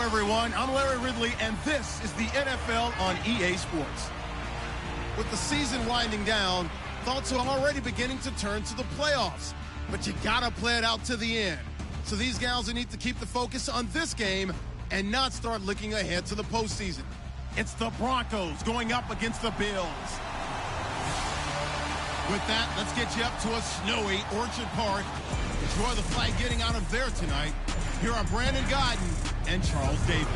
everyone. I'm Larry Ridley, and this is the NFL on EA Sports. With the season winding down, thoughts are already beginning to turn to the playoffs. But you gotta play it out to the end. So these gals need to keep the focus on this game and not start looking ahead to the postseason. It's the Broncos going up against the Bills. With that, let's get you up to a snowy Orchard Park. Enjoy the flag getting out of there tonight. Here are Brandon Godden and Charles Davis.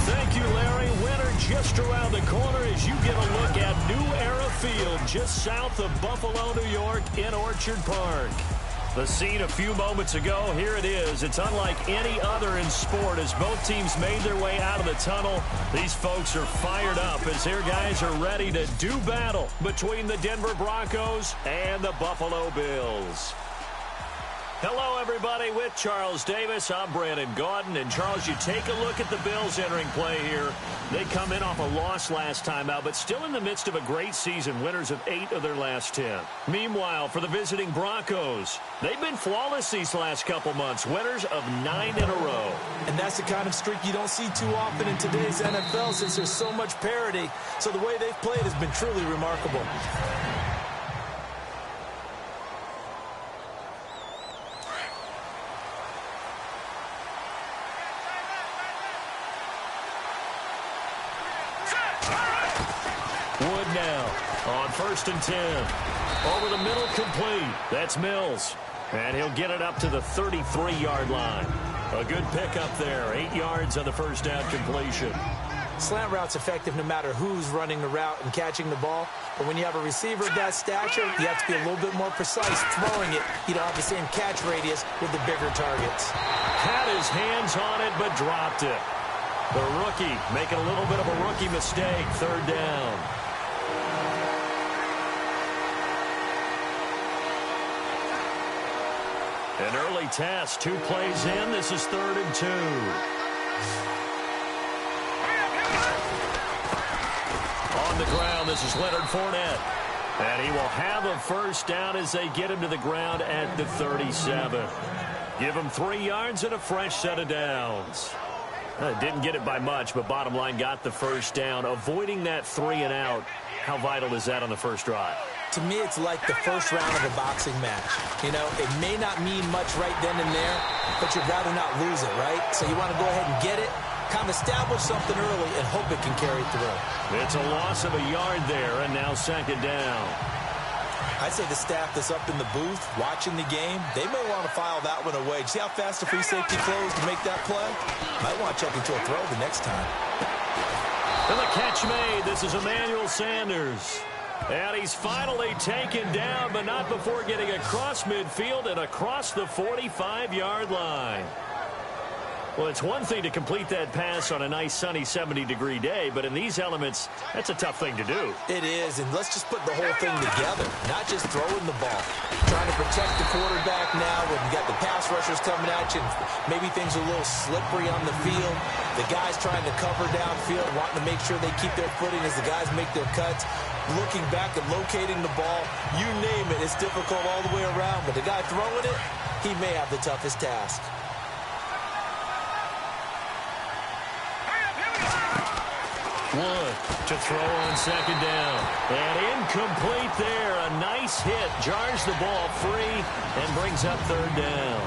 Thank you, Larry. Winter just around the corner as you get a look at New Era Field just south of Buffalo, New York in Orchard Park. The scene a few moments ago, here it is. It's unlike any other in sport as both teams made their way out of the tunnel. These folks are fired up as their guys are ready to do battle between the Denver Broncos and the Buffalo Bills. Hello, everybody. With Charles Davis, I'm Brandon Gaudin. And, Charles, you take a look at the Bills entering play here. They come in off a loss last time out, but still in the midst of a great season, winners of 8 of their last 10. Meanwhile, for the visiting Broncos, they've been flawless these last couple months, winners of 9 in a row. And that's the kind of streak you don't see too often in today's NFL since there's so much parity. So the way they've played has been truly remarkable. Wood now on 1st and 10. Over the middle, complete. That's Mills. And he'll get it up to the 33-yard line. A good pickup there. 8 yards on the first down completion. Slant route's effective no matter who's running the route and catching the ball. But when you have a receiver of that stature, you have to be a little bit more precise throwing it. You don't have the same catch radius with the bigger targets. Had his hands on it, but dropped it. The rookie making a little bit of a rookie mistake. 3rd down. An early test, 2 plays in. This is 3rd and 2. On the ground, this is Leonard Fournette. And he will have a first down as they get him to the ground at the 37. Give him 3 yards and a fresh set of downs. Didn't get it by much, but bottom line got the first down. Avoiding that 3 and out, how vital is that on the first drive? To me, it's like the first round of a boxing match. You know, it may not mean much right then and there, but you'd rather not lose it, right? So you want to go ahead and get it, kind of establish something early, and hope it can carry through. It's a loss of a yard there, and now 2nd down. I'd say the staff that's up in the booth watching the game, they may want to file that one away. See how fast the free safety closed to make that play? Might want to check into a throw the next time. And the catch made. This is Emmanuel Sanders. And he's finally taken down, but not before getting across midfield and across the 45-yard line. Well, it's one thing to complete that pass on a nice sunny 70-degree day, but in these elements, that's a tough thing to do. It is, and let's just put the whole thing together, not just throwing the ball. Trying to protect the quarterback now when you got the pass rushers coming at you, and maybe things are a little slippery on the field. The guys trying to cover downfield, wanting to make sure they keep their footing as the guys make their cuts. Looking back and locating the ball, you name it, it's difficult all the way around, but the guy throwing it, he may have the toughest task. Wood to throw on 2nd down. And incomplete there. A nice hit. Jars the ball free and brings up 3rd down.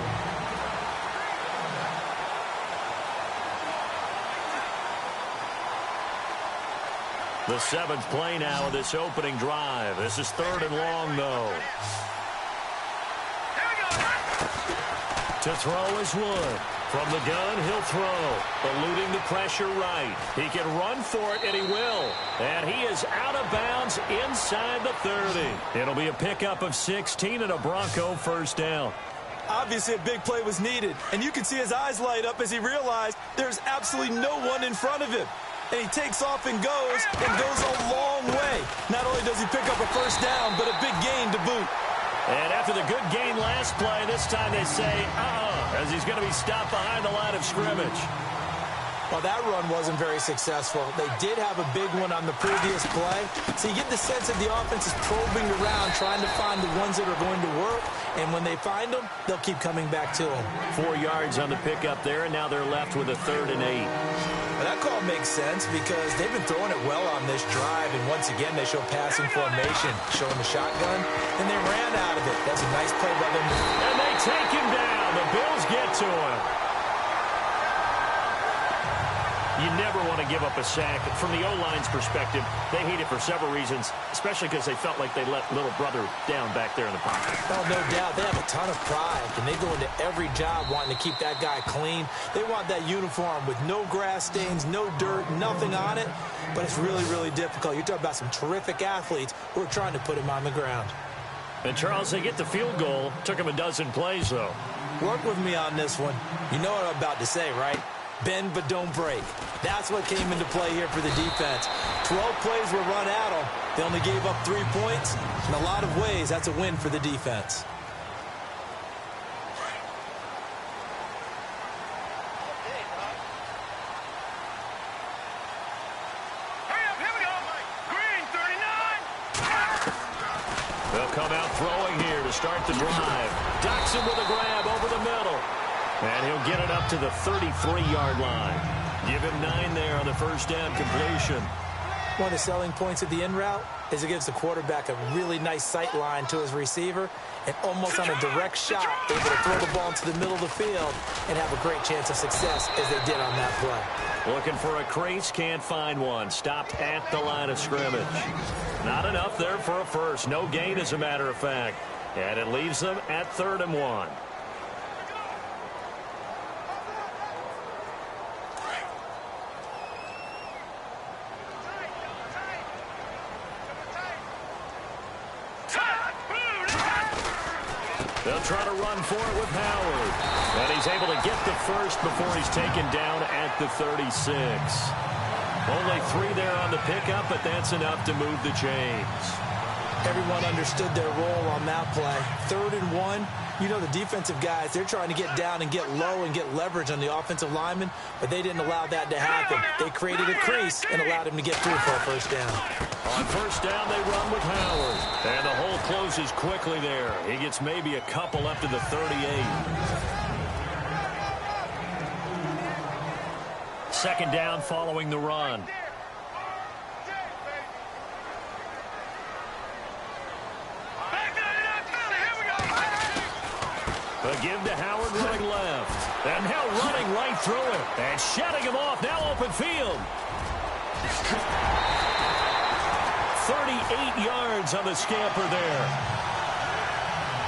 The 7th play now of this opening drive. This is 3rd and long, though. To throw is Wood. From the gun, he'll throw. Eluding the pressure right. He can run for it, and he will. And he is out of bounds inside the 30. It'll be a pickup of 16 and a Bronco first down. Obviously, a big play was needed, and you can see his eyes light up as he realized there's absolutely no one in front of him. And he takes off and goes a long way. Not only does he pick up a first down, but a big gain to boot. And after the good gain last play, this time they say, as he's going to be stopped behind the line of scrimmage. Well, that run wasn't very successful. They did have a big one on the previous play. So you get the sense that the offense is probing around, trying to find the ones that are going to work. And when they find them, they'll keep coming back to them. 4 yards on the pickup there, and now they're left with a 3rd and 8. Well, that call makes sense because they've been throwing it well on this drive, and once again they show passing formation, showing the shotgun, and they ran out of it. That's a nice play by them. And they take him down. The Bills get to him. You never want to give up a sack. From the O-line's perspective, they hate it for several reasons, especially because they felt like they let little brother down back there in the pocket. Oh, no doubt. They have a ton of pride, and they go into every job wanting to keep that guy clean. They want that uniform with no grass stains, no dirt, nothing on it, but it's really, really difficult. You're talking about some terrific athletes who are trying to put him on the ground. And, Charles, they get the field goal. Took him a dozen plays, though. Work with me on this one. You know what I'm about to say, right? Bend but don't break. That's what came into play here for the defense. 12 plays were run at them. They only gave up 3 points. In a lot of ways, that's a win for the defense. They'll come out throwing here to start the drive. Doxson with a grab over the middle. And he'll get it up to the 33-yard line. Give him 9 there on the first down completion. One of the selling points of the in route is it gives the quarterback a really nice sight line to his receiver and almost on a direct shot able to throw the ball into the middle of the field and have a great chance of success as they did on that play. Looking for a crease, can't find one. Stopped at the line of scrimmage. Not enough there for a first. No gain, as a matter of fact. And it leaves them at 3rd and 1. They'll try to run for it with Howard. And he's able to get the first before he's taken down at the 36. Only 3 there on the pickup, but that's enough to move the chains. Everyone understood their role on that play. 3rd and 1. You know the defensive guys, they're trying to get down and get low and get leverage on the offensive lineman, but they didn't allow that to happen. They created a crease and allowed him to get through for a first down. On first down, they run with Howard. And the hole closes quickly there. He gets maybe a couple up to the 38. Second down following the run. A give to Howard running left. And now running right through it. And shutting him off. Now open field. 38 yards on the scamper there.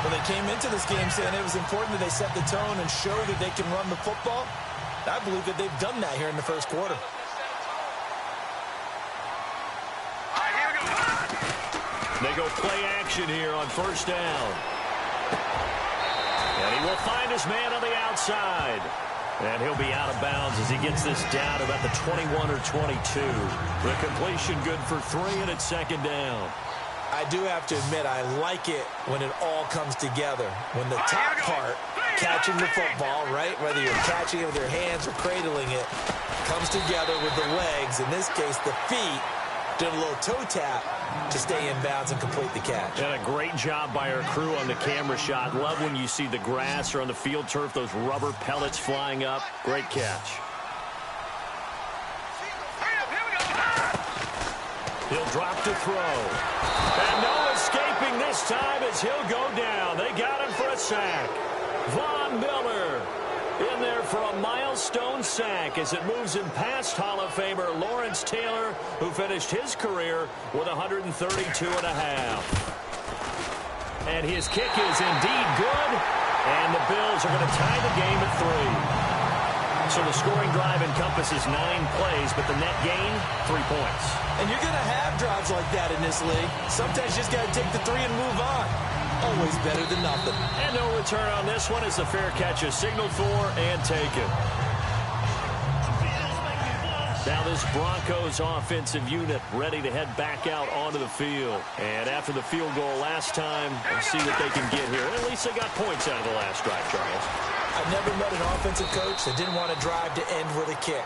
Well, they came into this game saying it was important that they set the tone and show that they can run the football. I believe that they've done that here in the first quarter. They go play action here on first down. And he will find his man on the outside. And he'll be out of bounds as he gets this down about the 21 or 22. The completion good for 3, and it's second down. I do have to admit, I like it when it all comes together. When the top part, catching the football, right, whether you're catching it with your hands or cradling it, comes together with the legs, in this case the feet, did a little toe tap to stay in bounds and complete the catch. And a great job by our crew on the camera shot. Love when you see the grass or on the field turf, those rubber pellets flying up. Great catch. He'll drop to throw. And no escaping this time as he'll go down. They got him for a sack. Von Miller in there for a milestone sack as it moves him past Hall of Famer Lawrence Taylor, who finished his career with 132 and a half. And his kick is indeed good, and the Bills are going to tie the game at 3. So the scoring drive encompasses 9 plays, but the net gain, 3 points. And you're going to have drives like that in this league. Sometimes you just got to take the 3 and move on. Always better than nothing. And no return on this one as the fair catch is signaled for and taken. Now this Broncos offensive unit ready to head back out onto the field. And after the field goal last time, we'll see what they can get here. At least they got points out of the last drive, Charles. I've never met an offensive coach that didn't want to drive to end with a kick.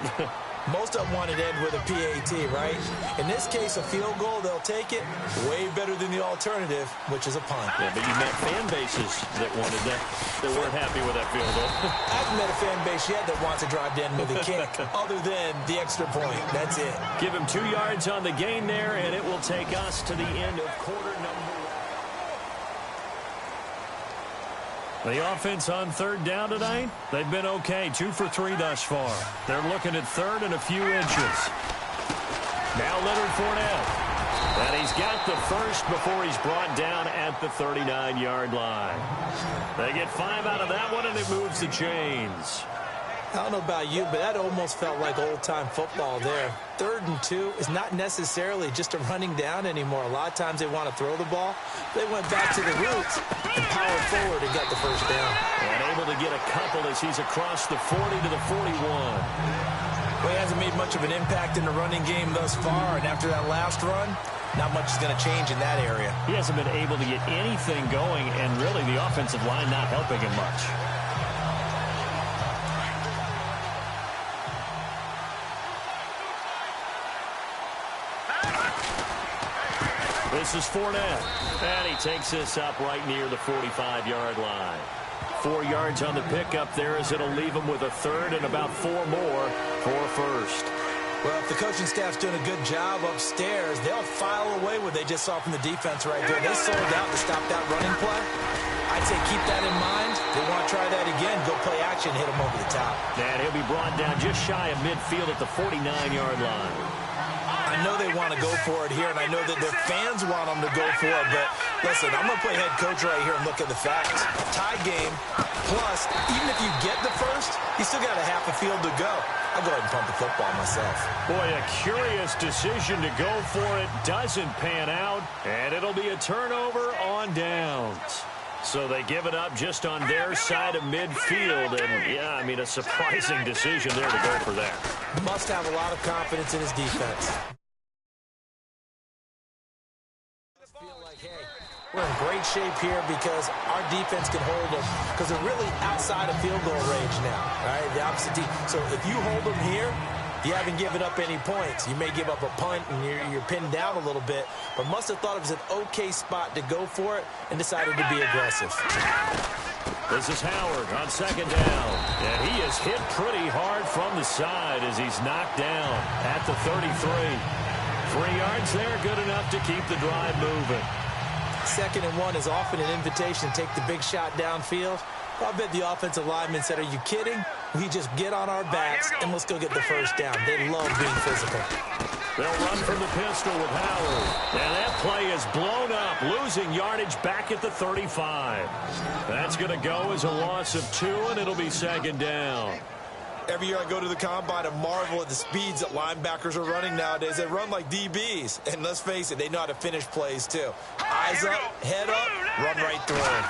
Most of them want it end with a PAT, right? In this case, a field goal, they'll take it. Way better than the alternative, which is a punt. Yeah, but you met fan bases that wanted that weren't happy with that field goal. I've met a fan base yet that wants to drive to end with a kick, other than the extra point. That's it. Give him 2 yards on the gain there, and it will take us to the end of quarter number 1. The offense on third down tonight, they've been okay. 2 for 3 thus far. They're looking at third and a few inches. Now Leonard Fournette. And he's got the first before he's brought down at the 39-yard line. They get 5 out of that one, and it moves the chains. I don't know about you, but that almost felt like old-time football there. 3rd and 2 is not necessarily just a running down anymore. A lot of times they want to throw the ball. They went back to the roots and powered forward and got the first down. And able to get a couple as he's across the 40 to the 41. Well, he hasn't made much of an impact in the running game thus far, and after that last run, not much is going to change in that area. He hasn't been able to get anything going, and really the offensive line not helping him much. This is Fournette, and he takes this up right near the 45-yard line. 4 yards on the pickup there as it'll leave him with a third and about 4 more for first. Well, if the coaching staff's doing a good job upstairs, they'll file away what they just saw from the defense right there. They sold out to stop that running play. I'd say keep that in mind. They want to try that again, go play action, hit him over the top. And he'll be brought down just shy of midfield at the 49-yard line. I know they want to go for it here, and I know that their fans want them to go for it, but listen, I'm going to play head coach right here and look at the facts. Tie game, plus, even if you get the first, you still got a half a field to go. I'll go ahead and punt the football myself. Boy, a curious decision to go for it. Doesn't pan out, and it'll be a turnover on downs. So they give it up just on their side of midfield, and, yeah, I mean, a surprising decision there to go for that. Must have a lot of confidence in his defense. We're in great shape here because our defense can hold them because they're really outside of field goal range now, right? The opposite team. So if you hold them here, you haven't given up any points. You may give up a punt and you're pinned down a little bit, but must have thought it was an okay spot to go for it and decided to be aggressive. This is Howard on second down, and he is hit pretty hard from the side as he's knocked down at the 33. 3 yards there, good enough to keep the drive moving. 2nd and 1 is often an invitation to take the big shot downfield. I bet the offensive lineman said, are you kidding? We just get on our backs and let's go get the first down. They love being physical. They'll run from the pistol with Howard. And that play is blown up, losing yardage back at the 35. That's going to go as a loss of 2, and it'll be 2nd down. Every year I go to the combine and marvel at the speeds that linebackers are running nowadays. They run like DBs. And let's face it, they know how to finish plays too. Eyes up, head up, run right through him.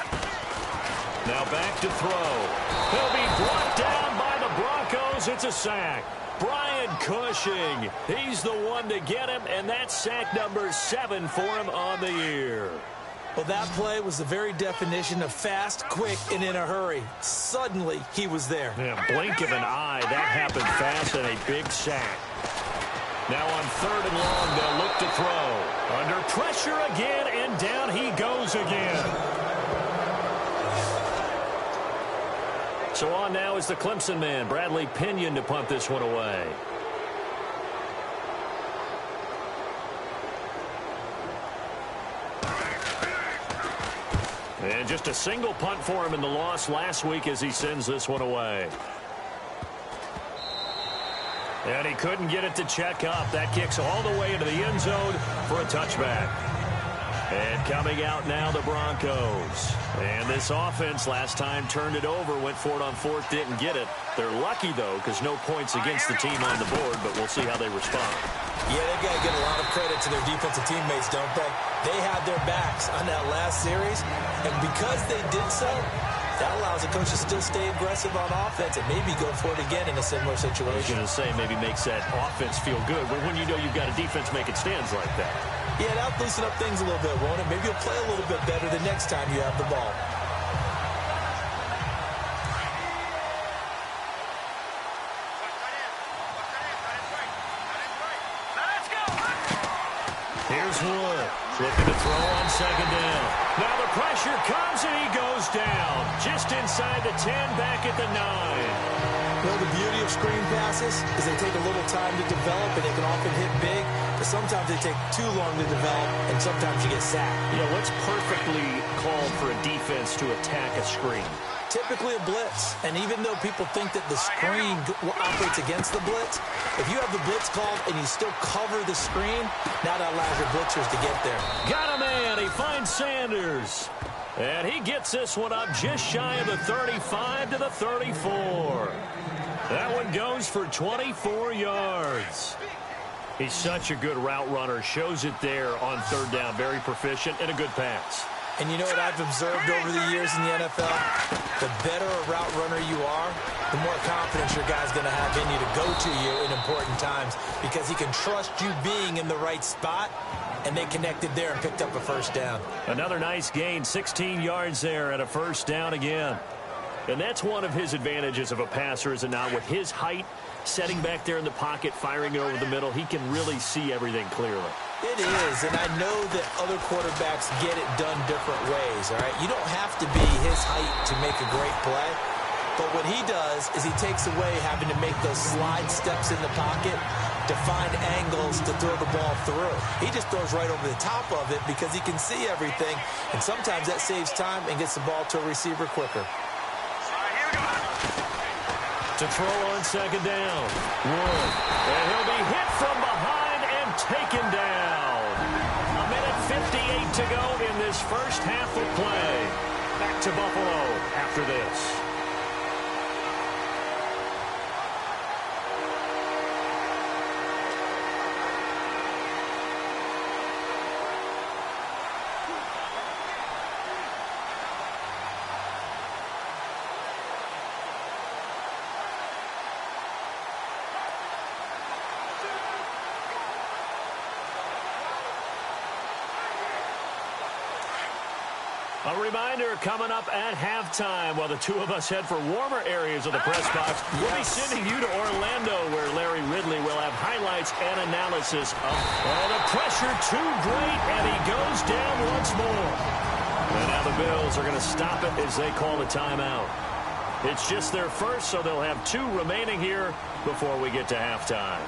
Now back to throw. He'll be brought down by the Broncos. It's a sack. Brian Cushing, he's the one to get him, and that's sack number 7 for him on the year. Well, that play was the very definition of fast, quick, and in a hurry. Suddenly, he was there. Yeah, blink of an eye, that happened fast, and a big sack. Now on 3rd and long, they'll look to throw. Under pressure again, and down he goes again. So on now is the Clemson man, Bradley Pinion, to punt this one away. And just a single punt for him in the loss last week as he sends this one away. And he couldn't get it to check up. That kicks all the way into the end zone for a touchback. And coming out now, the Broncos. And this offense last time turned it over, went for it on 4th, didn't get it. They're lucky, though, because no points against the team on the board, but we'll see how they respond. Yeah, they've got to get a lot of credit to their defensive teammates, don't they? They had their backs on that last series, and because they did so, that allows the coach to still stay aggressive on offense and maybe go for it again in a similar situation. I was going to say maybe makes that offense feel good, but when you know you've got a defense making stands like that. Yeah, that'll loosen up things a little bit, won't it? Maybe you'll play a little bit better the next time you have the ball. Here's Wood. Looking to throw on second down. Now the pressure comes and he goes down. Just inside the 10, back at the 9. Well, the beauty of screen passes is they take a little time to develop and they can often hit big, but sometimes they take too long to develop and sometimes you get sacked. Yeah, what's perfectly called for a defense to attack a screen? Typically a blitz, and even though people think that the screen operates against the blitz, if you have the blitz called and you still cover the screen, now that allows your blitzers to get there. Got a man. He finds Sanders. And he gets this one up just shy of the 35 to the 34. That one goes for 24 yards. He's such a good route runner. Shows it there on third down. Very proficient and a good pass. And you know what I've observed over the years in the NFL? The better a route runner you are, the more confidence your guy's going to have in you to go to you in important times because he can trust you being in the right spot, and they connected there and picked up a first down. Another nice gain, 16 yards there and a first down again. And that's one of his advantages of a passer, is it not? With his height, setting back there in the pocket, firing it over the middle, he can really see everything clearly. It is, and I know that other quarterbacks get it done different ways, all right? You don't have to be his height to make a great play, but what he does is he takes away having to make those slide steps in the pocket to find angles to throw the ball through. He just throws right over the top of it because he can see everything, and sometimes that saves time and gets the ball to a receiver quicker. To throw on second down. Wood. And he'll be hit from behind and taken down. A minute 58 to go in this first half of play. Back to Buffalo after this. A reminder, coming up at halftime, while the two of us head for warmer areas of the press box, we'll be sending you to Orlando, where Larry Ridley will have highlights and analysis of the pressure too great, and he goes down once more. And now the Bills are going to stop it as they call a timeout. It's just their first, so they'll have 2 remaining here before we get to halftime.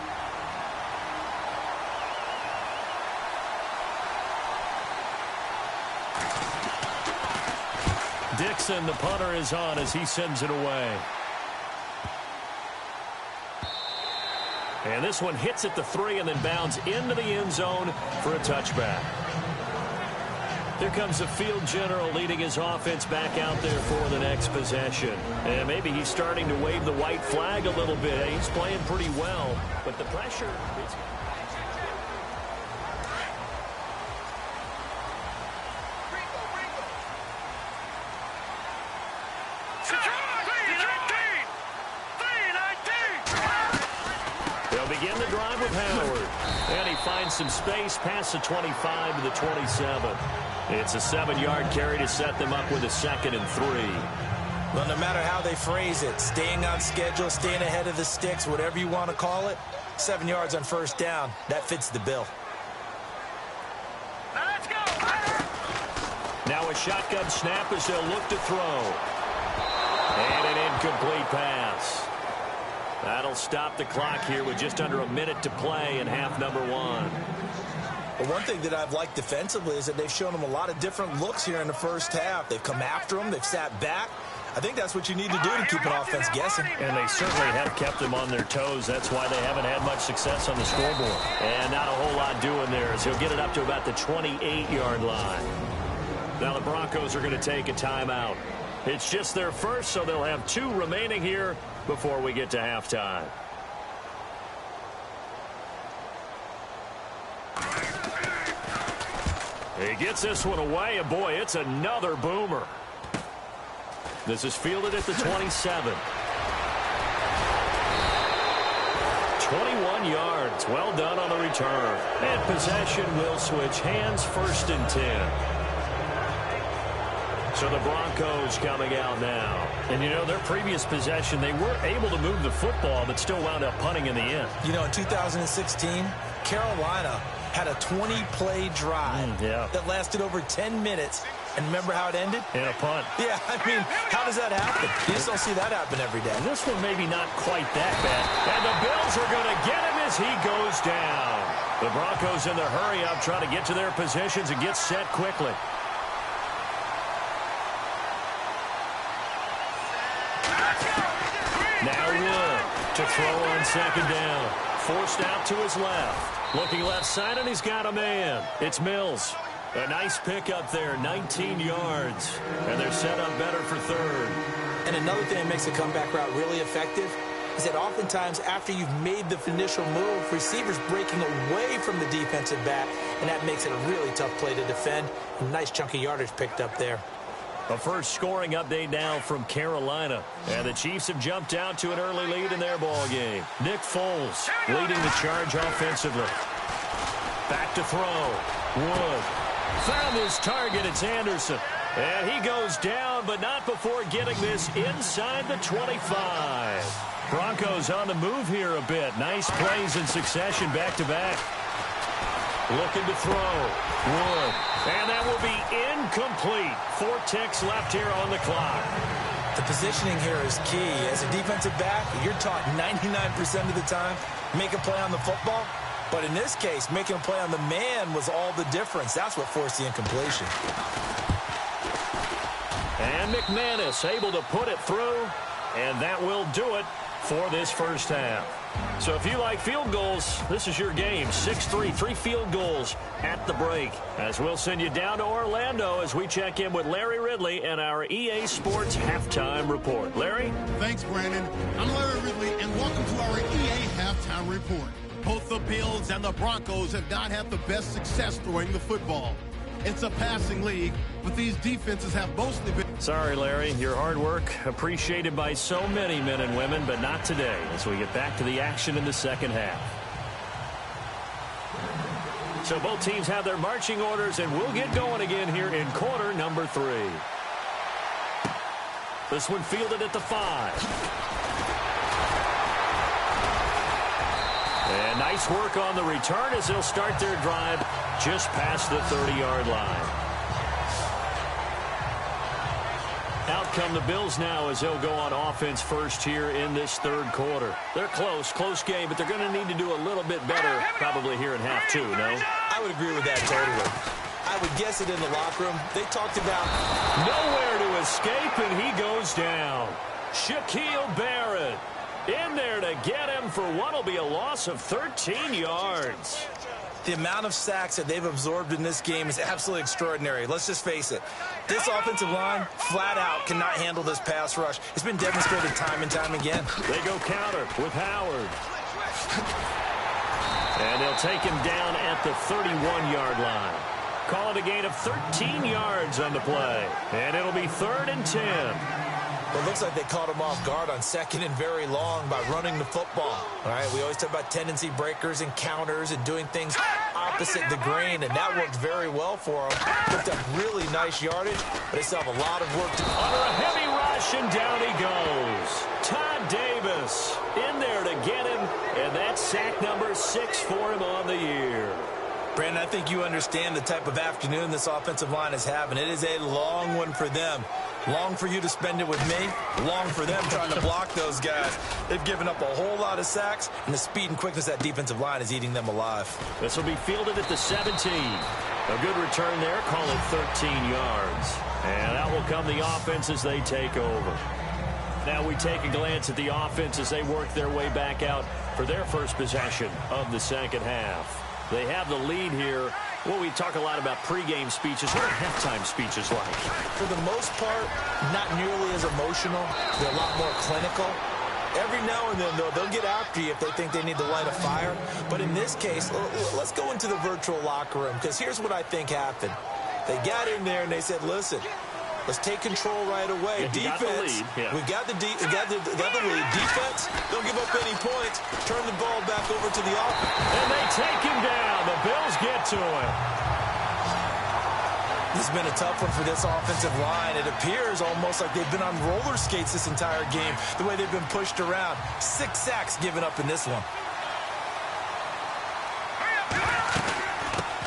Dixon, the punter, is on as he sends it away. And this one hits at the 3 and then bounds into the end zone for a touchback. Here comes the field general leading his offense back out there for the next possession. And maybe he's starting to wave the white flag a little bit. He's playing pretty well, but the pressure is... Begin the drive with Howard. And he finds some space past the 25 to the 27. It's a 7-yard carry to set them up with a 2nd and 3. Well, no matter how they phrase it, staying on schedule, staying ahead of the sticks, whatever you want to call it, 7 yards on first down, that fits the bill. Let's go. Now a shotgun snap as they'll look to throw. And an incomplete pass. That'll stop the clock here with just under a minute to play in half number 1. Well, one thing that I've liked defensively is that they've shown them a lot of different looks here in the first half. They've come after them. They've sat back. I think that's what you need to do to keep an offense guessing. And they certainly have kept them on their toes. That's why they haven't had much success on the scoreboard. And not a whole lot doing there as he'll get it up to about the 28-yard line. Now the Broncos are going to take a timeout. It's just their first, so they'll have 2 remaining here before we get to halftime. He gets this one away, and boy, it's another boomer. This is fielded at the 27. 21 yards. Well done on the return. And possession will switch hands, 1st and 10. So the Broncos coming out now. And, you know, their previous possession, they were able to move the football, but still wound up punting in the end. You know, in 2016, Carolina had a 20-play drive that lasted over 10 minutes. And remember how it ended? In a punt. Yeah, I mean, how does that happen? You just don't see that happen every day. And this one maybe not quite that bad. And the Bills are going to get him as he goes down. The Broncos in the hurry-up trying to get to their positions and get set quickly. Now Wood to throw on second down. Forced out to his left. Looking left side, and he's got a man. It's Mills. A nice pickup there, 19 yards. And they're set up better for third. And another thing that makes the comeback route really effective is that oftentimes after you've made the initial move, receivers breaking away from the defensive back, and that makes it a really tough play to defend. A nice chunk of yardage picked up there. A first scoring update now from Carolina. And the Chiefs have jumped out to an early lead in their ball game. Nick Foles leading the charge offensively. Back to throw. Wood. Found his target. It's Anderson. And he goes down, but not before getting this inside the 25. Broncos on the move here a bit. Nice plays in succession back-to-back. Looking to throw. Wood. And that will be incomplete. 4 ticks left here on the clock. The positioning here is key. As a defensive back, you're taught 99% of the time, make a play on the football. But in this case, making a play on the man was all the difference. That's what forced the incompletion. And McManus able to put it through. And that will do it for this first half. So if you like field goals, this is your game. 6-3, 3 field goals at the break. As we'll send you down to Orlando as we check in with Larry Ridley and our EA Sports Halftime Report. Larry? Thanks, Brandon. I'm Larry Ridley, and welcome to our EA Halftime Report. Both the Bills and the Broncos have not had the best success throwing the football. It's a passing league, but these defenses have mostly been... Sorry, Larry. Your hard work appreciated by so many men and women, but not today as we get back to the action in the second half. So both teams have their marching orders, and we'll get going again here in quarter number 3. This one fielded at the 5. And nice work on the return as they'll start their drive just past the 30-yard line. Out come the Bills now as they'll go on offense first here in this third quarter. They're close game, but they're going to need to do a little bit better probably here in half 2, no? I would agree with that totally. I would guess it in the locker room. They talked about nowhere to escape, and he goes down. Shaquille Barrett in there to get him for what will be a loss of 13 yards. The amount of sacks that they've absorbed in this game is absolutely extraordinary. Let's just face it. This offensive line, flat out, cannot handle this pass rush. It's been demonstrated time and time again. They go counter with Howard. And they'll take him down at the 31-yard line. Call it a gain of 13 yards on the play. And it'll be 3rd and 10. Well, it looks like they caught him off guard on 2nd and very long by running the football. All right, we always talk about tendency breakers and counters and doing things opposite the grain, and that worked very well for them. Picked up really nice yardage, but they still have a lot of work to do. Under a heavy rush, and down he goes. Todd Davis in there to get him, and that's sack number 6 for him on the year. Brandon, I think you understand the type of afternoon this offensive line is having. It is a long one for them. Long for you to spend it with me. Long for them trying to block those guys. They've given up a whole lot of sacks, and the speed and quickness of that defensive line is eating them alive. This will be fielded at the 17. A good return there. Call it 13 yards. And out will come the offense as they take over. Now we take a glance at the offense as they work their way back out for their first possession of the second half. They have the lead here. Well, we talk a lot about pregame speeches. What are halftime speeches like? For the most part, not nearly as emotional. They're a lot more clinical. Every now and then, though, they'll get after you if they think they need to light a fire. But in this case, let's go into the virtual locker room, because here's what I think happened. They got in there and they said, listen, let's take control right away. Yeah, defense, we've got the lead. Defense, don't give up any points. Turn the ball back over to the offense. And they take him down. The Bills get to him. This has been a tough one for this offensive line. It appears almost like they've been on roller skates this entire game, the way they've been pushed around. 6 sacks given up in this one.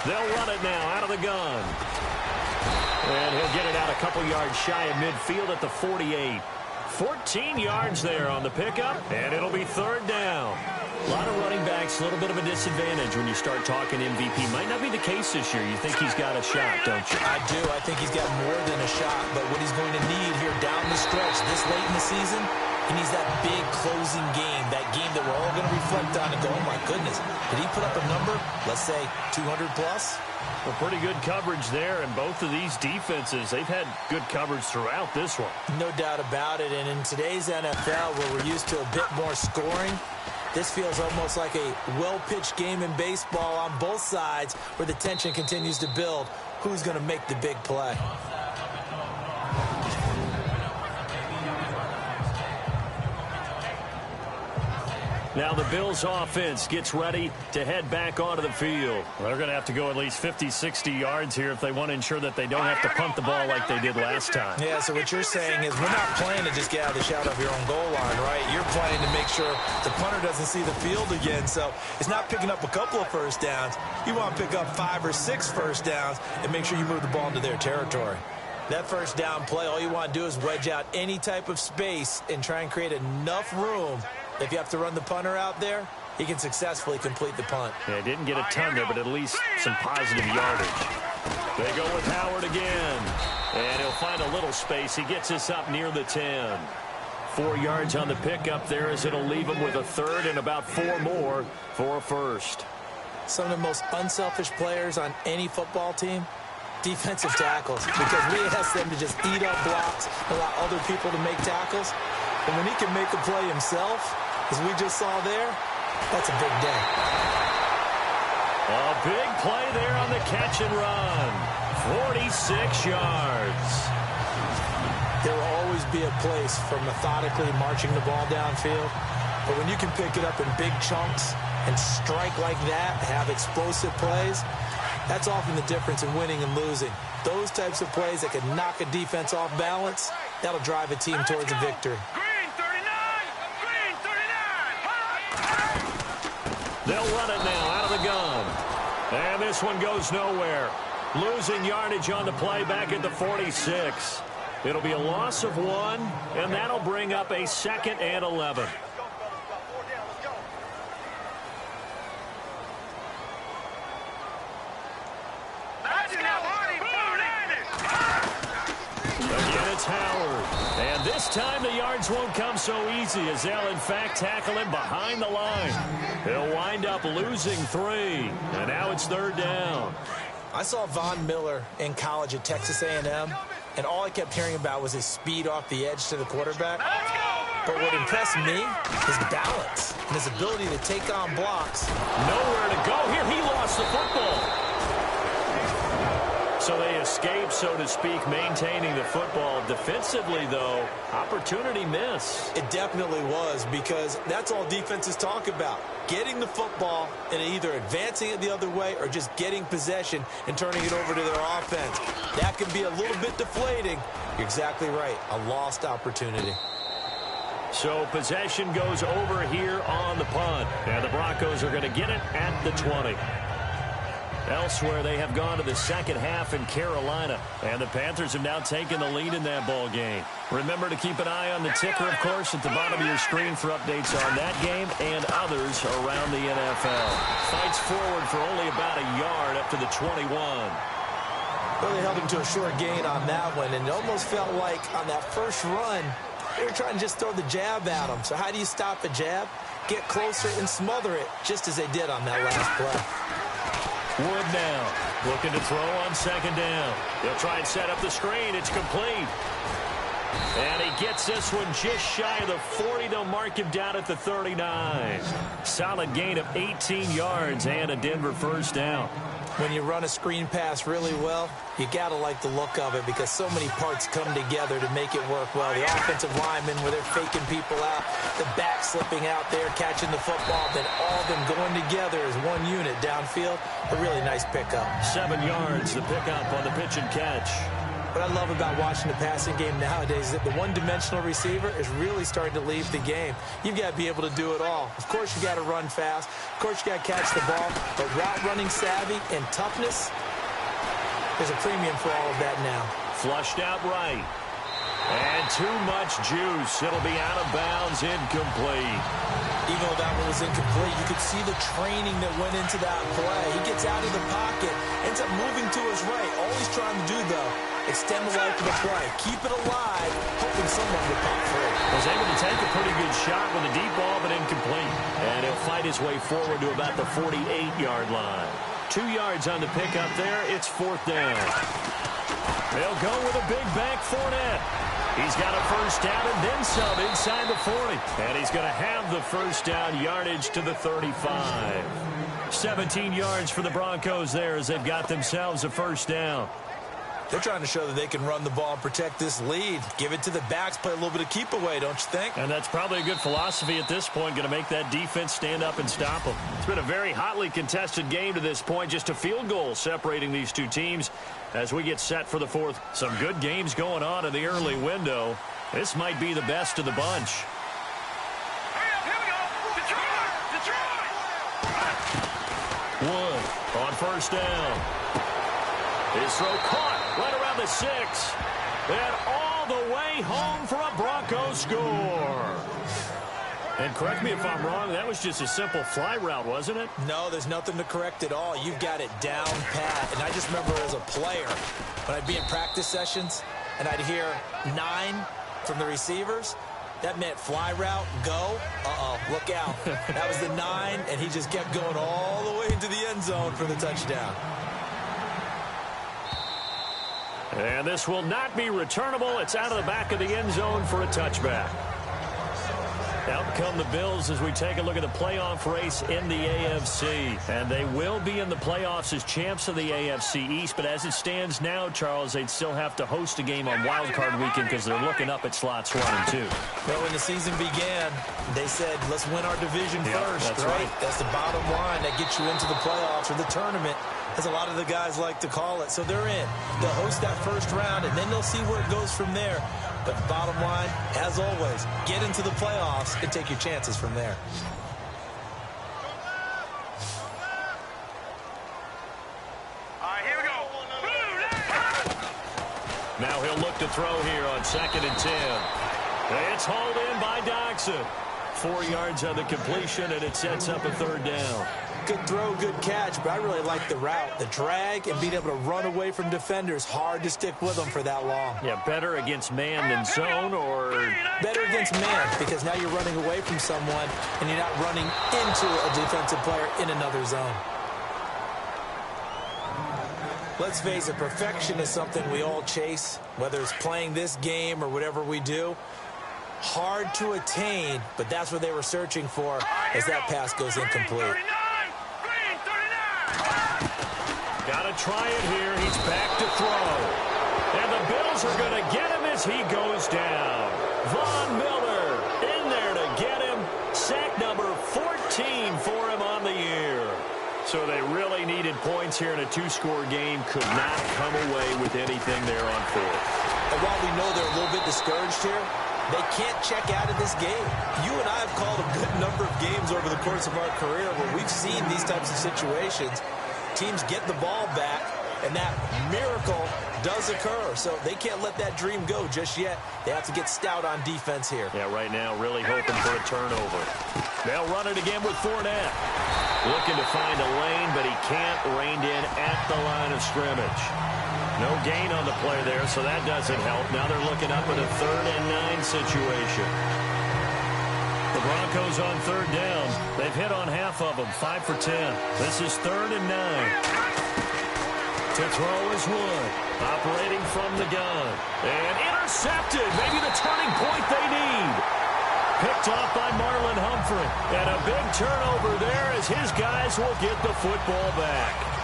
They'll run it now out of the gun. And he'll get it out a couple yards shy of midfield at the 48. 14 yards there on the pickup, and it'll be third down. A lot of running backs, a little bit of a disadvantage when you start talking MVP. Might not be the case this year. You think he's got a shot, don't you? I do. I think he's got more than a shot. But what he's going to need here down the stretch this late in the season, he needs that big closing game, that game that we're all going to reflect on and go, oh, my goodness, did he put up a number, let's say 200 plus? Well, pretty good coverage there, and both of these defenses, they've had good coverage throughout this one. No doubt about it, and in today's NFL, where we're used to a bit more scoring, this feels almost like a well-pitched game in baseball on both sides where the tension continues to build. Who's going to make the big play? Now the Bills offense gets ready to head back onto the field. They're going to have to go at least 50, 60 yards here if they want to ensure that they don't have to punt the ball like they did last time. Yeah, so what you're saying is we're not playing to just get out of the shadow of your own goal line, right? You're playing to make sure the punter doesn't see the field again. So it's not picking up a couple of first downs. You want to pick up 5 or 6 first downs and make sure you move the ball into their territory. That first down play, all you want to do is wedge out any type of space and try and create enough room. If you have to run the punter out there, he can successfully complete the punt. Yeah, didn't get a ton there, but at least some positive yardage. They go with Howard again. And he'll find a little space. He gets us up near the 10. 4 yards on the pickup there as it'll leave him with a third and about 4 more for a first. Some of the most unselfish players on any football team, defensive tackles, because we ask them to just eat up blocks, allow other people to make tackles. And when he can make a play himself, as we just saw there, that's a big day. A big play there on the catch and run. 46 yards. There will always be a place for methodically marching the ball downfield. But when you can pick it up in big chunks and strike like that, have explosive plays, that's often the difference in winning and losing. Those types of plays that can knock a defense off balance, that'll drive a team towards a victory. They'll run it now out of the gun. And this one goes nowhere. Losing yardage on the play back at the 46. It'll be a loss of 1, and that'll bring up a 2nd and 11. Again, it's Howard. And this time the yards won't come so easy as they'll, in fact, tackle him behind the line. He'll wind up losing 3. And now it's third down. I saw Von Miller in college at Texas A&M, and all I kept hearing about was his speed off the edge to the quarterback. But what impressed me, his balance and his ability to take on blocks. Nowhere to go here. He lost the football. So they escape, so to speak, maintaining the football. Defensively, though, opportunity miss. It definitely was, because that's all defenses talk about. Getting the football and either advancing it the other way or just getting possession and turning it over to their offense. That can be a little bit deflating. You're exactly right. A lost opportunity. So possession goes over here on the punt. And the Broncos are going to get it at the 20. Elsewhere, they have gone to the second half in Carolina, and the Panthers have now taken the lead in that ball game. Remember to keep an eye on the ticker, of course, at the bottom of your screen for updates on that game and others around the NFL. Fights forward for only about a yard up to the 21. Well, they held him to a short gain on that one, and it almost felt like on that first run, they were trying to just throw the jab at him. So how do you stop a jab? Get closer and smother it, just as they did on that last play. Wood now, looking to throw on second down. He'll try and set up the screen. It's complete. And he gets this one just shy of the 40. They'll mark him down at the 39. Solid gain of 18 yards and a Denver first down. When you run a screen pass really well, you got to like the look of it because so many parts come together to make it work well. The offensive linemen, where they're faking people out, the back slipping out there, catching the football, then all of them going together as one unit downfield. A really nice pickup. 7 yards, the pickup on the pitch and catch. What I love about watching the passing game nowadays is that the one-dimensional receiver is really starting to leave the game. You've got to be able to do it all. Of course, you got to run fast. Of course, you got to catch the ball. But route running savvy and toughness, there's a premium for all of that now. Flushed out right. And too much juice. It'll be out of bounds, incomplete. Even though that one was incomplete, you could see the training that went into that play. He gets out of the pocket, ends up moving to his right. All he's trying to do, though, extend the life of the play. Keep it alive, hoping someone would pop through. Was able to take a pretty good shot with a deep ball, but incomplete. And he'll fight his way forward to about the 48-yard line. 2 yards on the pickup there. It's 4th down. They'll go with a big bank Fournette. He's got a first down and then some inside the 40. And he's going to have the first down yardage to the 35. 17 yards for the Broncos there as they've got themselves a first down. They're trying to show that they can run the ball and protect this lead. Give it to the backs, play a little bit of keep away, don't you think? And that's probably a good philosophy at this point, going to make that defense stand up and stop them. It's been a very hotly contested game to this point, just a field goal separating these two teams as we get set for the fourth. Some good games going on in the early window. This might be the best of the bunch. Wood on first down. His throw caught right around the 6. And all the way home for a Broncos score. And correct me if I'm wrong, that was just a simple fly route, wasn't it? No, there's nothing to correct at all. You've got it down pat. And I just remember as a player, when I'd be in practice sessions, and I'd hear 9 from the receivers, that meant fly route, go. Uh-oh, look out. That was the 9, and he just kept going all the way into the end zone for the touchdown. And this will not be returnable. It's out of the back of the end zone for a touchback. Out come the Bills as we take a look at the playoff race in the AFC. And they will be in the playoffs as champs of the AFC East. But as it stands now, Charles, they'd still have to host a game on Wild Card Weekend because they're looking up at slots 1 and 2. Well, when the season began, they said, let's win our division first, that's right? That's the bottom line that gets you into the playoffs or the tournament, as a lot of the guys like to call it. So they're in. They'll host that first round, and then they'll see where it goes from there. But bottom line, as always, get into the playoffs and take your chances from there. All right, here we go. Now he'll look to throw here on 2nd and 10. It's hauled in by Doxson. 4 yards on the completion, and it sets up a 3rd down. Good throw, good catch, but I really like the route. The drag and being able to run away from defenders, hard to stick with them for that long. Yeah, better against man than zone, or better against man, because now you're running away from someone and you're not running into a defensive player in another zone. Let's face it, perfection is something we all chase, whether it's playing this game or whatever we do. Hard to attain, but that's what they were searching for as that pass goes incomplete. Got to try it here. He's back to throw. And the Bills are going to get him as he goes down. Von Miller in there to get him. Sack number 14 for him on the year. So they really needed points here in a 2-score game. Could not come away with anything there on 4th. And while we know they're a little bit discouraged here, they can't check out of this game. You and I have called a good number of games over the course of our career where we've seen these types of situations. Teams get the ball back, and that miracle does occur. So they can't let that dream go just yet. They have to get stout on defense here. Yeah, right now really hoping for a turnover. They'll run it again with Fournette. Looking to find a lane, but he can't. Reined in at the line of scrimmage. No gain on the play there, so that doesn't help. Now they're looking up at a 3rd and 9 situation. The Broncos on 3rd down. They've hit on half of them, 5 for 10. This is 3rd and 9. To throw is Wood, operating from the gun. And intercepted, maybe the turning point they need. Picked off by Marlon Humphrey. And a big turnover there as his guys will get the football back.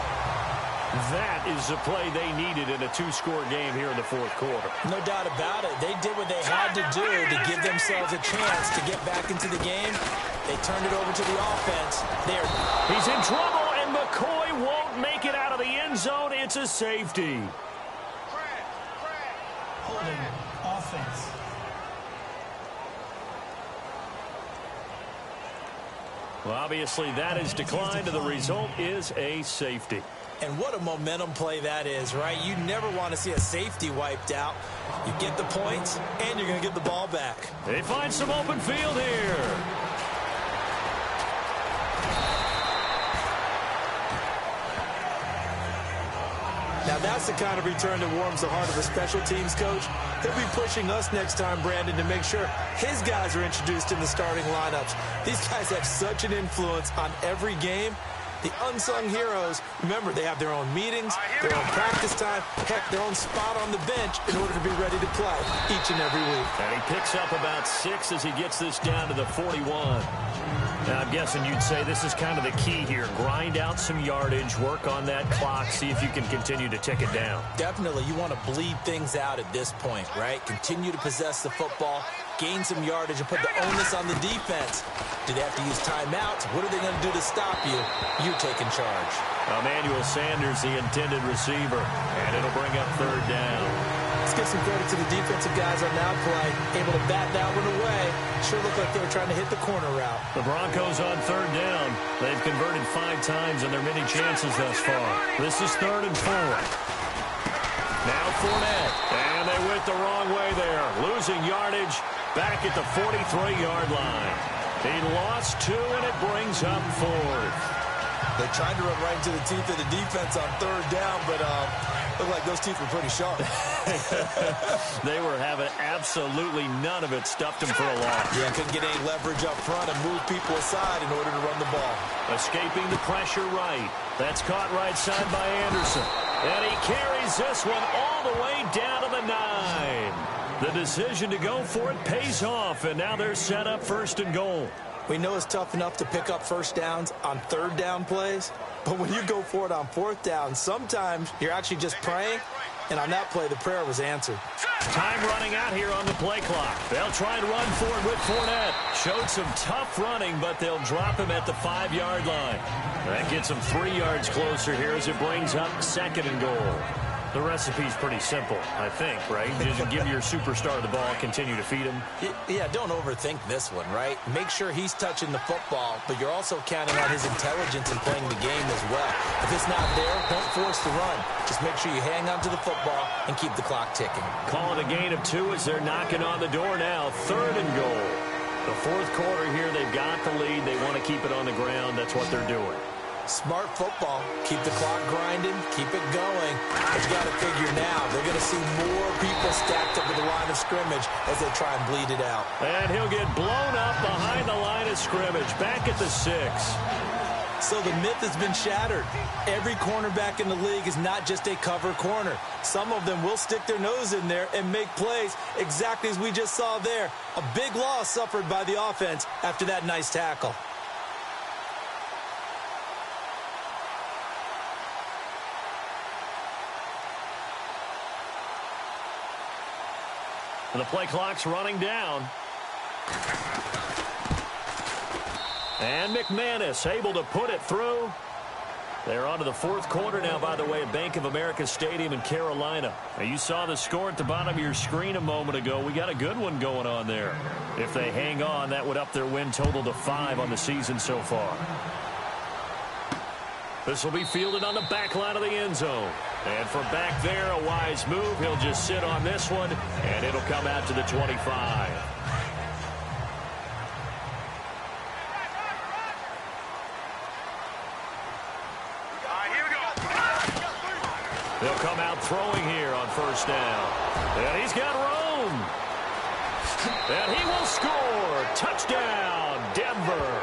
That is the play they needed in a 2-score game here in the 4th quarter. No doubt about it. They did what they had to do to give themselves a chance to get back into the game. They turned it over to the offense. He's in trouble, and McCoy won't make it out of the end zone. It's a safety. holding offense. Well, obviously that is declined, and the result is a safety. And what a momentum play that is, right? You never want to see a safety wiped out. You get the points, and you're going to get the ball back. They find some open field here. Now that's the kind of return that warms the heart of a special teams coach. He'll be pushing us next time, Brandon, to make sure his guys are introduced in the starting lineups. These guys have such an influence on every game. The unsung heroes, remember, they have their own meetings, their own practice time, heck, their own spot on the bench in order to be ready to play each and every week. And he picks up about 6 as he gets this down to the 41. Now, I'm guessing you'd say this is kind of the key here. Grind out some yardage, work on that clock, see if you can continue to tick it down. Definitely, you want to bleed things out at this point, right? Continue to possess the football, gain some yardage, and put the onus on the defense. Do they have to use timeouts? What are they going to do to stop you? You're taking charge. Emmanuel Sanders, the intended receiver, and it'll bring up 3rd down. Let's give some credit to the defensive guys on that play. Able to bat that one away. Sure looked like they were trying to hit the corner route. The Broncos on 3rd down. They've converted 5 times on their many chances thus far. This is 3rd and 4. Now Fournette. And they went the wrong way there. Losing yardage back at the 43-yard line. He lost 2, and it brings up 4th. They tried to run right into the teeth of the defense on 3rd down, but looked like those teeth were pretty sharp. They were having absolutely none of it. Stuffed him for a loss. Yeah, couldn't get any leverage up front and move people aside in order to run the ball. Escaping the pressure right. That's caught right side by Anderson. And he carries this one all the way down to the 9. The decision to go for it pays off, and now they're set up 1st and goal. We know it's tough enough to pick up 1st downs on 3rd down plays, but when you go for it on 4th down, sometimes you're actually just praying, and on that play, the prayer was answered. Time running out here on the play clock. They'll try and run for it with Fournette. Showed some tough running, but they'll drop him at the 5-yard line. That gets him 3 yards closer here as it brings up 2nd and goal. The recipe's pretty simple, I think, right? You just give your superstar the ball, continue to feed him. Yeah, don't overthink this one, right? Make sure he's touching the football, but you're also counting on his intelligence in playing the game as well. If it's not there, don't force the run. Just make sure you hang on to the football and keep the clock ticking. Call it a gain of 2 as they're knocking on the door now. 3rd and goal. The 4th quarter here, they've got the lead. They want to keep it on the ground. That's what they're doing. Smart football. Keep the clock grinding. Keep it going. But you got to figure now, they're going to see more people stacked up at the line of scrimmage as they try and bleed it out. And he'll get blown up behind the line of scrimmage. Back at the 6. So the myth has been shattered. Every cornerback in the league is not just a cover corner. Some of them will stick their nose in there and make plays exactly as we just saw there. A big loss suffered by the offense after that nice tackle. And the play clock's running down. And McManus able to put it through. They're on to the 4th quarter now, by the way, at Bank of America Stadium in Carolina. Now, you saw the score at the bottom of your screen a moment ago. We got a good one going on there. If they hang on, that would up their win total to 5 on the season so far. This will be fielded on the back line of the end zone. And from back there, a wise move. He'll just sit on this one, and it'll come out to the 25. They'll come out throwing here on 1st down. And he's got room. And he will score. Touchdown, Denver.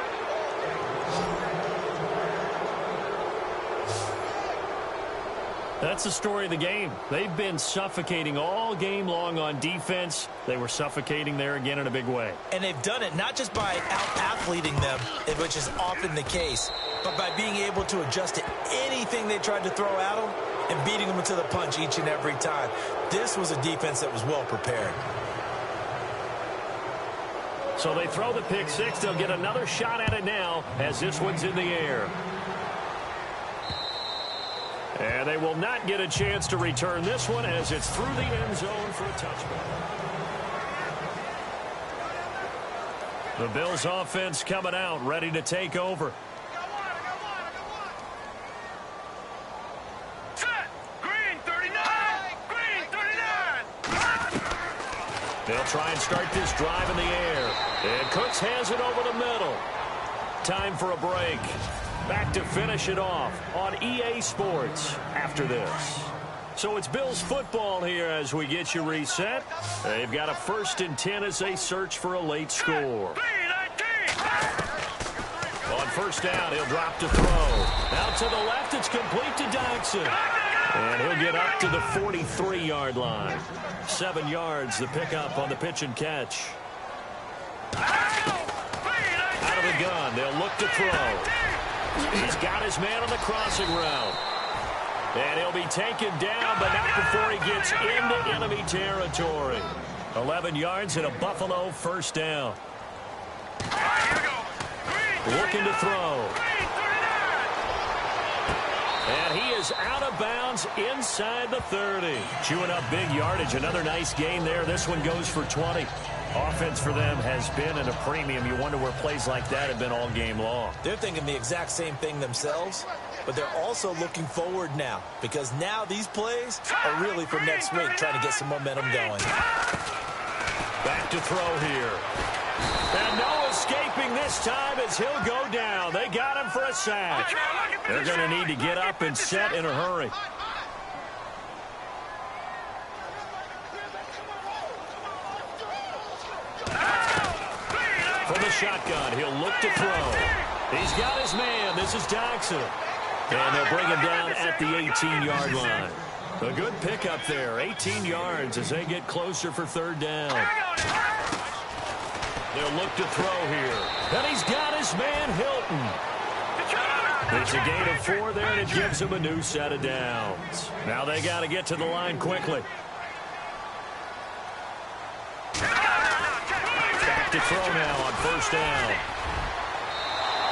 That's the story of the game. They've been suffocating all game long on defense. They were suffocating there again in a big way. And they've done it not just by out-athleting them, which is often the case, but by being able to adjust to anything they tried to throw at them and beating them to the punch each and every time. This was a defense that was well prepared. So they throw the pick 6. They'll get another shot at it now as this one's in the air. And they will not get a chance to return this one as it's through the end zone for a touchback. The Bills offense coming out, ready to take over. They'll try and start this drive in the air. And Cooks has it over the middle. Time for a break. Back to finish it off on EA Sports after this. So it's Bills football here as we get you reset. They've got a 1st and 10 as they search for a late score. On 1st down, he'll drop to throw. Out to the left, it's complete to Dodson. And he'll get up to the 43-yard line. 7 yards, the pickup on the pitch and catch. Out of the gun, they'll look to throw. He's got his man on the crossing route. And he'll be taken down, but not before he gets into enemy territory. 11 yards and a Buffalo 1st down. Looking to throw. And he is out of bounds inside the 30. Chewing up big yardage. Another nice gain there. This one goes for 20. Offense for them has been at a premium. You wonder where plays like that have been all game long. They're thinking the exact same thing themselves, but they're also looking forward now because now these plays are really for next week, trying to get some momentum going. Back to throw here. And no escaping this time as he'll go down. They got him for a sack. They're going to need to get up and set in a hurry. From the shotgun, he'll look to throw. He's got his man. This is Dodson. And they'll bring him down at the 18-yard line. A good pickup there. 18 yards as they get closer for 3rd down. They'll look to throw here. And he's got his man, Hilton. It's a gain of 4 there, and it gives him a new set of downs. Now they got to get to the line quickly. Back to throw now on 1st down.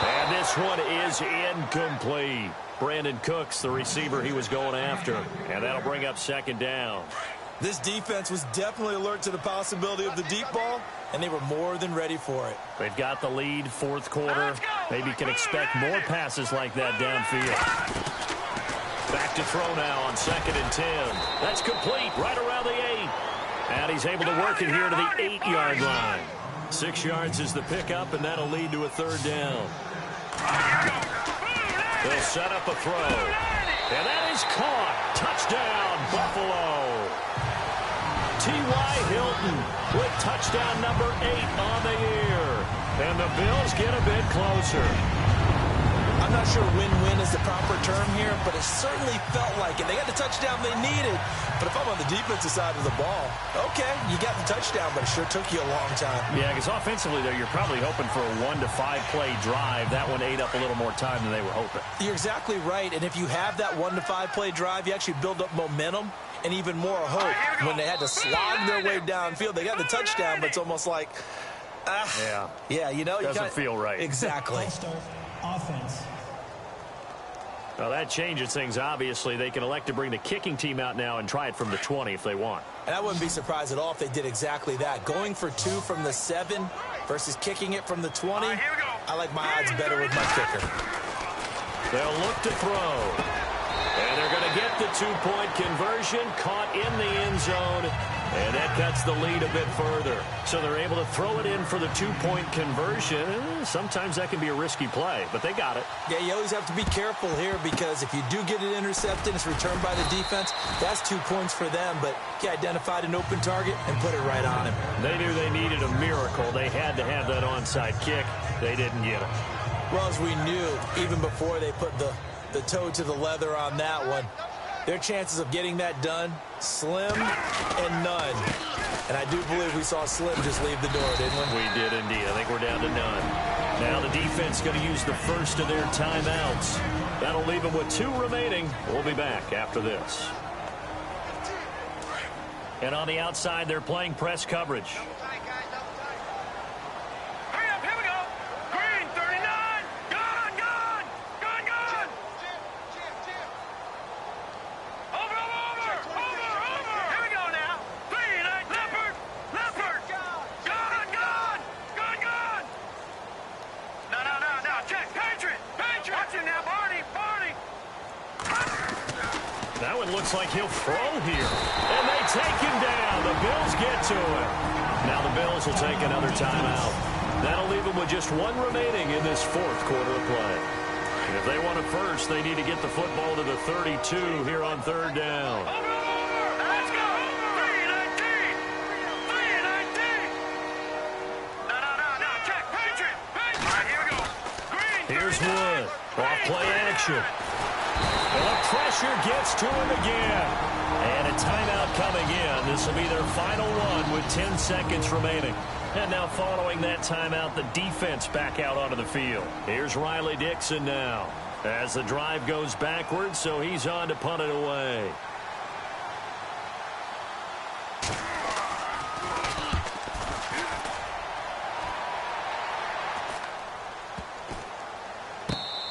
And this one is incomplete. Brandon Cooks, the receiver he was going after. And that'll bring up 2nd down. This defense was definitely alert to the possibility of the deep ball, and they were more than ready for it. They've got the lead, 4th quarter. Maybe can expect more passes like that downfield. Back to throw now on 2nd and 10. That's complete right around the 8. And he's able to work it here to the 8-yard line. 6 yards is the pickup, and that'll lead to a 3rd down. They'll set up a throw. And that is caught. Touchdown, Buffalo. T.Y. Hilton with touchdown number 8 on the year. And the Bills get a bit closer. I'm not sure win-win is the proper term here, but it certainly felt like it. They got the touchdown they needed. But if I'm on the defensive side of the ball, okay, you got the touchdown, but it sure took you a long time. Yeah, because offensively, there, you're probably hoping for a 1 to 5 play drive. That one ate up a little more time than they were hoping. You're exactly right. And if you have that 1 to 5 play drive, you actually build up momentum and even more hope. When they had to slog their way downfield, they got the touchdown, but it's almost like, yeah, you know, doesn't feel right. Exactly. Offense. Well, that changes things, obviously. They can elect to bring the kicking team out now and try it from the 20 if they want. And I wouldn't be surprised at all if they did exactly that. Going for 2 from the 7 versus kicking it from the 20, I like my odds better with my kicker. They'll look to throw. And they're going to get the 2-point conversion, caught in the end zone. And that cuts the lead a bit further. So they're able to throw it in for the 2-point conversion. Sometimes that can be a risky play, but they got it. Yeah, you always have to be careful here because if you do get it intercepted, it's returned by the defense. That's 2 points for them, but he identified an open target and put it right on him. They knew they needed a miracle. They had to have that onside kick. They didn't get it. Well, as we knew, even before they put the toe to the leather on that one, their chances of getting that done, slim and none. And I do believe we saw Slim just leave the door, didn't we? We did indeed. I think we're down to none. Now the defense going to use the first of their timeouts. That'll leave them with 2 remaining. We'll be back after this. And on the outside, they're playing press coverage. looks like he'll throw here. And they take him down. The Bills get to him. Now the Bills will take another timeout. That'll leave them with just one remaining in this fourth quarter of play. And if they want it first, they need to get the football to the 32 here on third down. Let's go. 3-19. 3-19. No. Check. Patriot. All right, here we go. Green. Here's Wood. Off play action. Well, the pressure gets to him again. And a timeout coming in. This will be their final one with 10 seconds remaining. And now following that timeout, the defense back out onto the field. Here's Riley Dixon now as the drive goes backwards, so he's on to punt it away.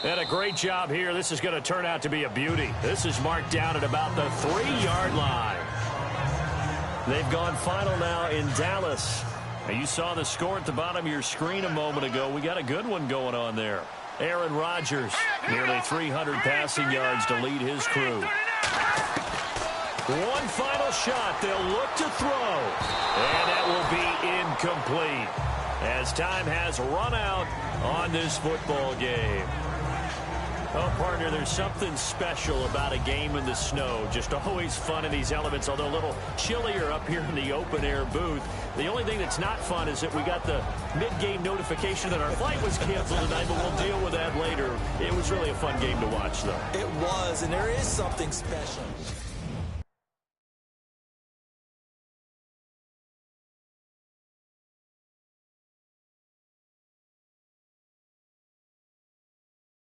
And a great job here. This is going to turn out to be a beauty. This is marked down at about the 3-yard line. They've gone final now in Dallas. Now you saw the score at the bottom of your screen a moment ago. We got a good one going on there. Aaron Rodgers, nearly 300 passing yards to lead his crew. One final shot. They'll look to throw. And that will be incomplete as time has run out on this football game. Oh, partner, there's something special about a game in the snow. Just always fun in these elements, although a little chillier up here in the open-air booth. The only thing that's not fun is that we got the mid-game notification that our flight was canceled tonight, but we'll deal with that later. It was really a fun game to watch, though. It was, and there is something special.